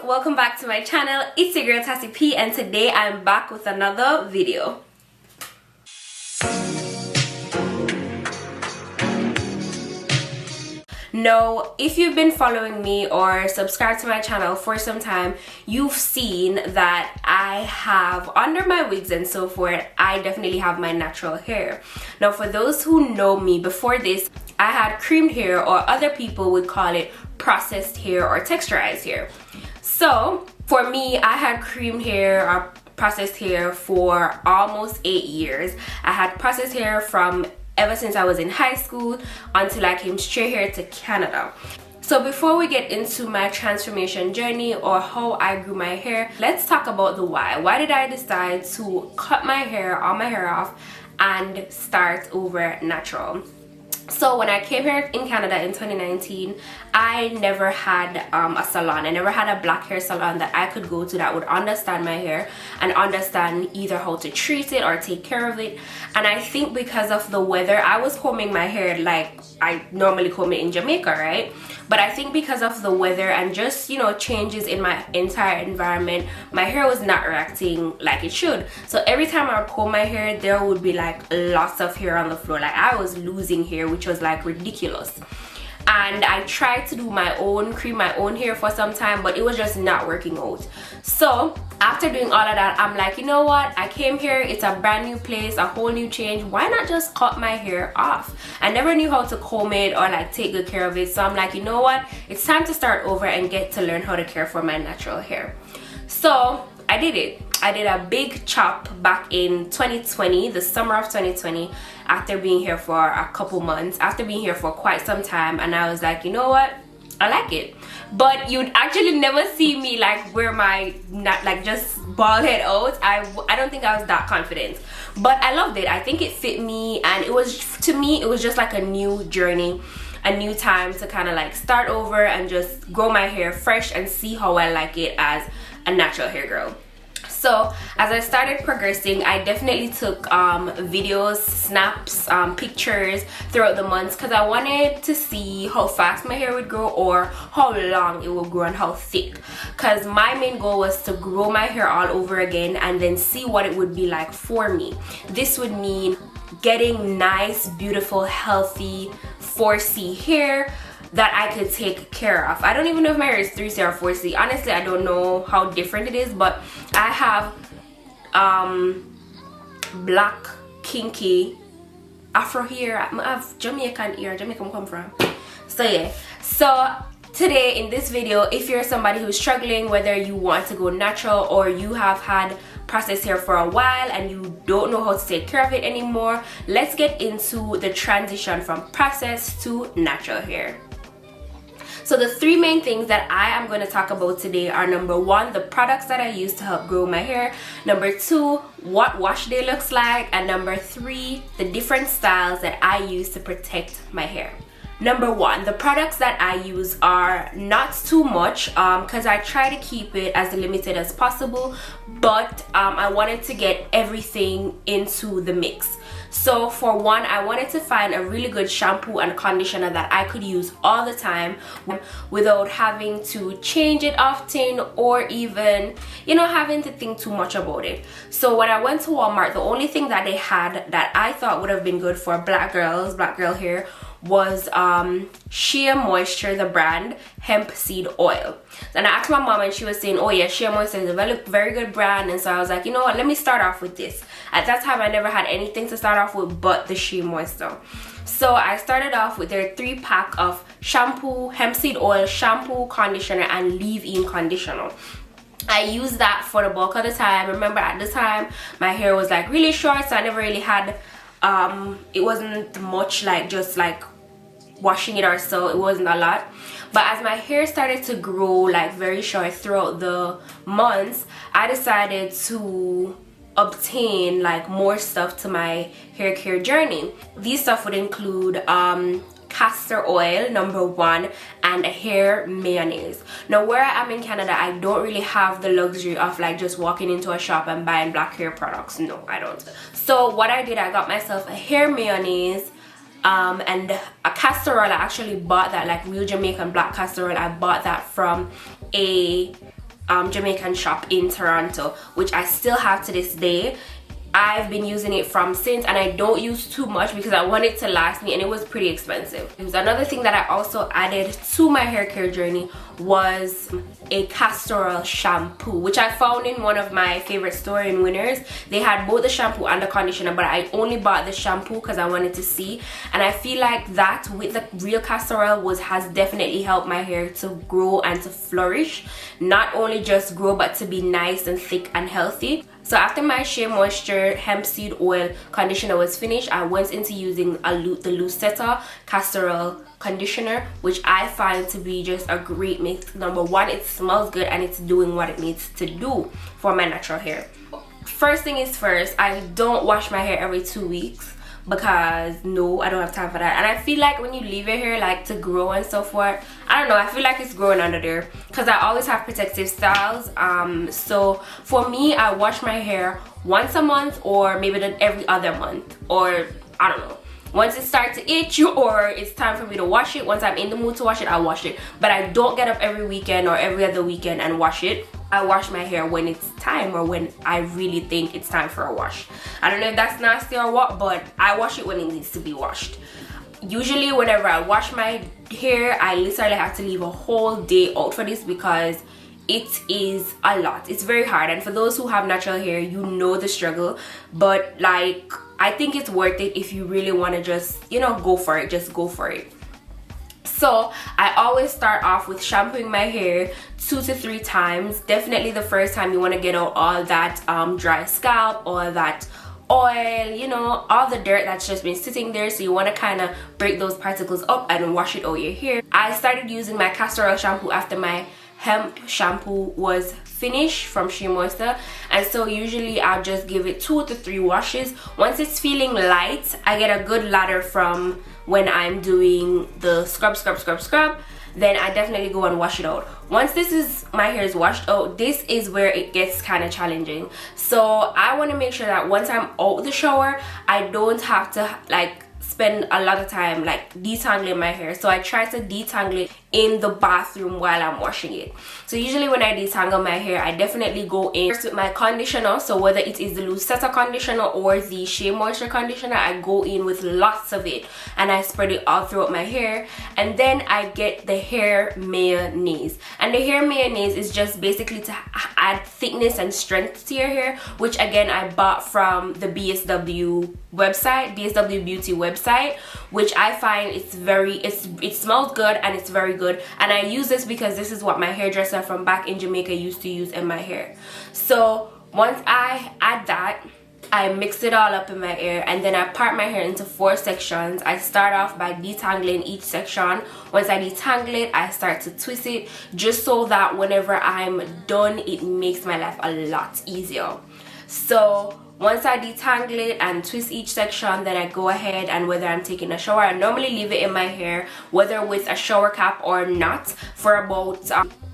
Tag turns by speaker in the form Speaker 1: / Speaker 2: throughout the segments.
Speaker 1: welcome back to my channel. It's your girl Tassie P, and today I'm back with another video. Now, if you've been following me or subscribed to my channel for some time, you've seen that I have, under my wigs and so forth, I definitely have my natural hair. Now, for those who know me, before this, I had creamed hair, or other people would call it processed hair or texturized hair. So, for me, I had creamed hair or processed hair for almost 8 years. I had processed hair from ever since I was in high school until I came straight here to Canada. So before we get into my transformation journey or how I grew my hair, let's talk about the why. Why did I decide to cut my hair, all my hair off, and start over natural? So when I came here in Canada in 2019, I never had a salon. I never had a black hair salon that I could go to that would understand my hair and understand either how to treat it or take care of it. And I think because of the weather, I was combing my hair like I normally comb it in Jamaica, right? But I think because of the weather and just, you know, changes in my entire environment, my hair was not reacting like it should. So every time I would comb my hair, there would be like lots of hair on the floor. Like I was losing hair, which was like ridiculous. And I tried to do my own, cream my own hair for some time, but it was just not working out. So after doing all of that, I'm like, you know what, I came here, it's a brand new place, a whole new change, why not just cut my hair off? I never knew how to comb it or like take good care of it, so I'm like, you know what, it's time to start over and get to learn how to care for my natural hair. So I did it. I did a big chop back in 2020, the summer of 2020, after being here for a couple months, after being here for quite some time, and I was like, you know what, I like it. But you'd actually never see me like wear my, not like just bald head out. I don't think I was that confident, but I loved it. I think it fit me, and it was, to me, it was just like a new journey, a new time to kind of like start over and just grow my hair fresh and see how I like it as a natural hair girl. So as I started progressing, I definitely took videos, snaps, pictures throughout the months, because I wanted to see how fast my hair would grow or how long it will grow and how thick, because my main goal was to grow my hair all over again and then see what it would be like for me. This would mean getting nice, beautiful, healthy 4C hair that I could take care of. I don't even know if my hair is 3C or 4C. Honestly, I don't know how different it is, but I have black, kinky afro hair. I have Jamaican ear. Jamaican come from. So yeah. So today in this video, if you're somebody who's struggling, whether you want to go natural or you have had processed hair for a while and you don't know how to take care of it anymore, let's get into the transition from processed to natural hair. So the three main things that I am going to talk about today are: number one, the products that I use to help grow my hair; number two, what wash day looks like; and number three, the different styles that I use to protect my hair. Number one, the products that I use are not too much because I try to keep it as limited as possible, but I wanted to get everything into the mix. So for one, I wanted to find a really good shampoo and conditioner that I could use all the time without having to change it often or even, you know, having to think too much about it. So when I went to Walmart, the only thing that they had that I thought would have been good for black girl hair was Shea Moisture, the brand, hemp seed oil. And I asked my mom and she was saying, oh yeah, Shea Moisture is a very good brand. And so I was like, you know what, let me start off with this. At that time I never had anything to start off with but the Shea Moisture. So I started off with their 3-pack of shampoo, hemp seed oil, shampoo, conditioner, and leave-in conditioner. I used that for the bulk of the time. Remember, at the time my hair was like really short, so I never really had it wasn't much like just like washing it or so. It wasn't a lot. But as my hair started to grow like very short throughout the months, I decided to obtain like more stuff to my hair care journey. These stuff would include castor oil, number one, and a hair mayonnaise. Now where I am in Canada, I don't really have the luxury of like just walking into a shop and buying black hair products. No, I don't. So what I did, I got myself a hair mayonnaise and a castor oil. I actually bought that, like real Jamaican black castor oil. I bought that from a Jamaican shop in Toronto, which I still have to this day. I've been using it from since, and I don't use too much because I want it to last me, and it was pretty expensive. Another thing that I also added to my hair care journey was a Castor Oil Shampoo, which I found in one of my favorite stores in Winners. They had both the shampoo and the conditioner, but I only bought the shampoo because I wanted to see, and I feel like that with the real castor oil has definitely helped my hair to grow and to flourish. Not only just grow, but to be nice and thick and healthy. So after my Shea Moisture hemp seed oil conditioner was finished, I went into using the Lucetta Castor Oil conditioner, which I find to be just a great mix. Number one, it smells good and it's doing what it needs to do for my natural hair. First thing is first, I don't wash my hair every 2 weeks because no, I don't have time for that. And I feel like when you leave your hair like to grow and so forth, I don't know, I feel like it's growing under there because I always have protective styles. So for me, I wash my hair once a month or maybe every other month, or I don't know. Once it starts to itch or it's time for me to wash it, once I'm in the mood to wash it, I'll wash it. But I don't get up every weekend or every other weekend and wash it. I wash my hair when it's time or when I really think it's time for a wash. I don't know if that's nasty or what, but I wash it when it needs to be washed. Usually whenever I wash my hair, I literally have to leave a whole day out for this because it is a lot. It's very hard, and for those who have natural hair, you know the struggle, but like I think it's worth it if you really want to just, you know, go for it. Just go for it. So I always start off with shampooing my hair 2 to 3 times. Definitely the first time you want to get out all that dry scalp, all that oil, you know, all the dirt that's just been sitting there. So you want to kind of break those particles up and wash it out your hair. I started using my castor oil shampoo after my hemp shampoo was finished from Shea Moisture, and so usually I'll just give it 2 to 3 washes. Once it's feeling light, I get a good lather from when I'm doing the scrub, then I definitely go and wash it out. Once my hair is washed out, this is where it gets kind of challenging. So I want to make sure that once I'm out the shower, I don't have to like spend a lot of time like detangling my hair. So I try to detangle it in the bathroom while I'm washing it. So usually when I detangle my hair, I definitely go in first with my conditioner. So whether it is the Lucetta conditioner or the Shea Moisture conditioner, I go in with lots of it and I spread it all throughout my hair. And then I get the hair mayonnaise. And the hair mayonnaise is just basically to add thickness and strength to your hair, which again I bought from the BSW Beauty website, which I find it smells good and it's very good. And I use this because this is what my hairdresser from back in Jamaica used to use in my hair. So once I add that, I mix it all up in my hair, and then I part my hair into 4 sections. I start off by detangling each section. Once I detangle it, I start to twist it just so that whenever I'm done, it makes my life a lot easier. So once I detangle it and twist each section, then I go ahead and whether I'm taking a shower, I normally leave it in my hair, whether with a shower cap or not, for about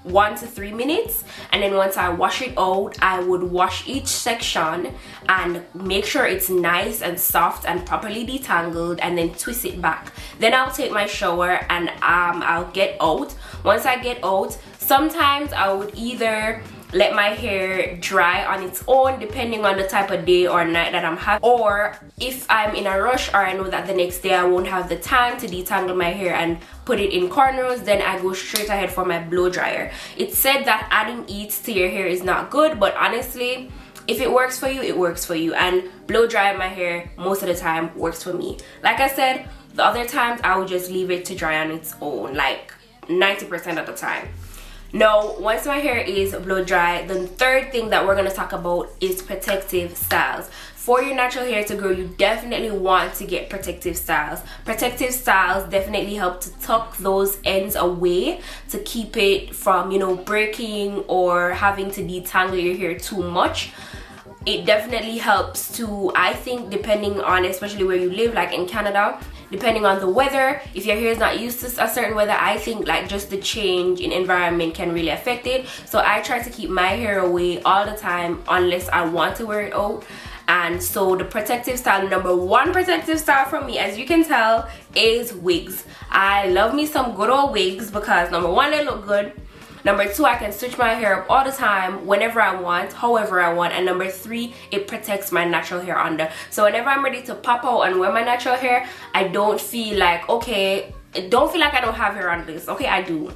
Speaker 1: 1 to 3 minutes. And then once I wash it out, I would wash each section and make sure it's nice and soft and properly detangled, and then twist it back. Then I'll take my shower and I'll get out. Once I get out, sometimes I would either let my hair dry on its own depending on the type of day or night that I'm having, or if I'm in a rush or I know that the next day I won't have the time to detangle my hair and put it in cornrows, then I go straight ahead for my blow dryer. It's said that adding heat to your hair is not good, but honestly, if it works for you, it works for you, and blow drying my hair most of the time works for me. Like I said, the other times I would just leave it to dry on its own, like 90% of the time. Now, once my hair is blow dry, the third thing that we're going to talk about is protective styles. For your natural hair to grow, you definitely want to get protective styles. Protective styles definitely help to tuck those ends away to keep it from, you know, breaking or having to detangle your hair too much. It definitely helps to, I think, depending on especially where you live, like in Canada, depending on the weather, if your hair is not used to a certain weather, I think like just the change in environment can really affect it. So I try to keep my hair away all the time unless I want to wear it out. And so the protective style, number one protective style for me, as you can tell, is wigs. I love me some good old wigs because number one, they look good. Number 2, I can switch my hair up all the time, whenever I want, however I want. And number 3, it protects my natural hair under. So whenever I'm ready to pop out and wear my natural hair, I don't feel like, okay, don't feel like I don't have hair on this. Okay, I do,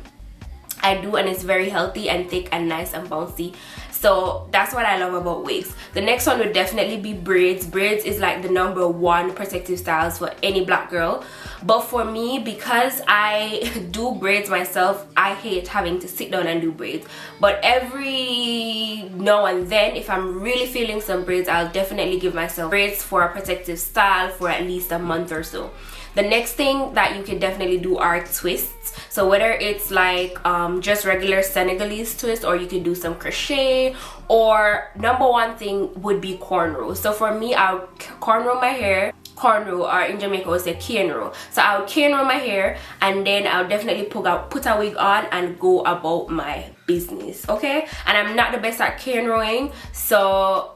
Speaker 1: and it's very healthy and thick and nice and bouncy. So that's what I love about wigs. The next one would definitely be braids. Braids is like the #1 protective styles for any black girl. But for me, because I do braids myself, I hate having to sit down and do braids. But every now and then, if I'm really feeling some braids, I'll definitely give myself braids for a protective style for at least a month or so. The next thing that you can definitely do are twists. So whether it's like just regular Senegalese twist, or you can do some crochet, or #1 thing would be cornrows. So for me, I'll cornrow my hair. Cornrow, or in Jamaica we say cane-row. So I'll cane-row my hair, and then I'll definitely put a wig on and go about my business, okay? And I'm not the best at cane-rowing, so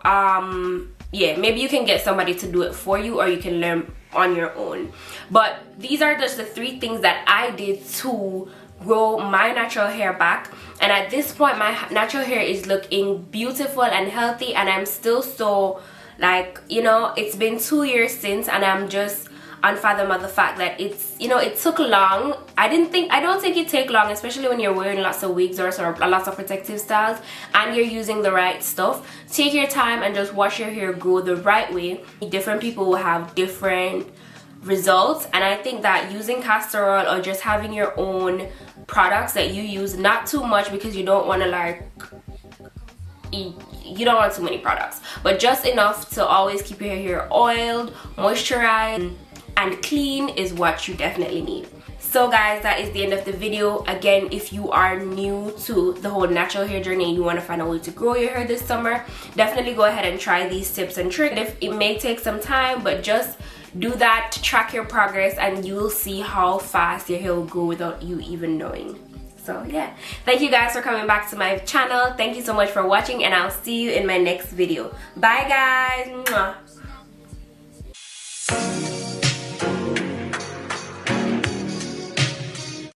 Speaker 1: yeah, maybe you can get somebody to do it for you, or you can learn on your own. But these are just the 3 things that I did to grow my natural hair back, and at this point my natural hair is looking beautiful and healthy, and I'm still so, like, you know, it's been 2 years since, and I'm just unfathom of the fact that it's, you know, it took long. I don't think it take long, especially when you're wearing lots of wigs or lots of protective styles and you're using the right stuff. Take your time and just watch your hair grow the right way. Different people will have different results, and I think that using castor oil or just having your own products that you use, not too much because you don't want to, like, you don't want too many products, but just enough to always keep your hair oiled, moisturized, and clean is what you definitely need. So guys, that is the end of the video. Again, if you are new to the whole natural hair journey and you want to find a way to grow your hair this summer, definitely go ahead and try these tips and tricks. It may take some time, but just do that to track your progress, and you'll see how fast your hair will grow without you even knowing. So yeah, thank you guys for coming back to my channel. Thank you so much for watching, and I'll see you in my next video. Bye guys. Mwah.